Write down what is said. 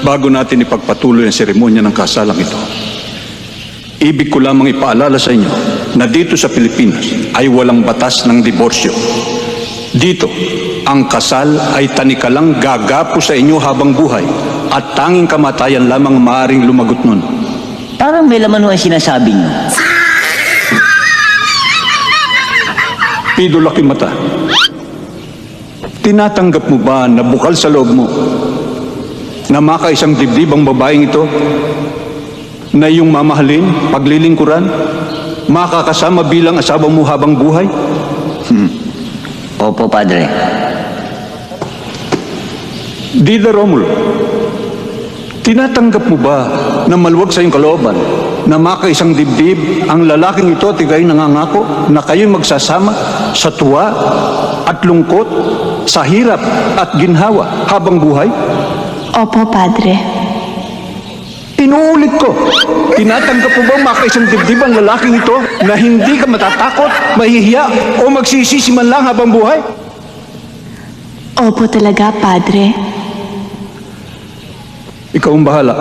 Bago natin ipagpatuloy ang seremonya ng kasalang ito, ibig ko lamang ipaalala sa inyo na dito sa Pilipinas ay walang batas ng diborsyo. Dito, ang kasal ay tanikalang gagapo sa inyo habang buhay at tanging kamatayan lamang maaaring lumagot nun. Parang may laman ho ang sinasabi niyo. Pido laki mata. Tinatanggap mo ba na bukal sa loob mo na makaisang dibdib ang babaeng ito na iyong mamahalin, paglilingkuran, makakasama bilang asawa mo habang buhay? Opo, Padre. Dida Romulo, tinatanggap mo ba na maluwag sa iyong kalooban na makaisang dibdib ang lalaking ito at ikaw'y nangangako na kayo'y magsasama sa tuwa at lungkot, sa hirap at ginhawa habang buhay? Opo, Padre. Inuulit ko, tinatanggap mo ba makaisang dibdib ang lalaking ito na hindi ka matatakot, mahihiya o magsisisi man lang habang buhay? Opo talaga, Padre. Ikaw ang bahala.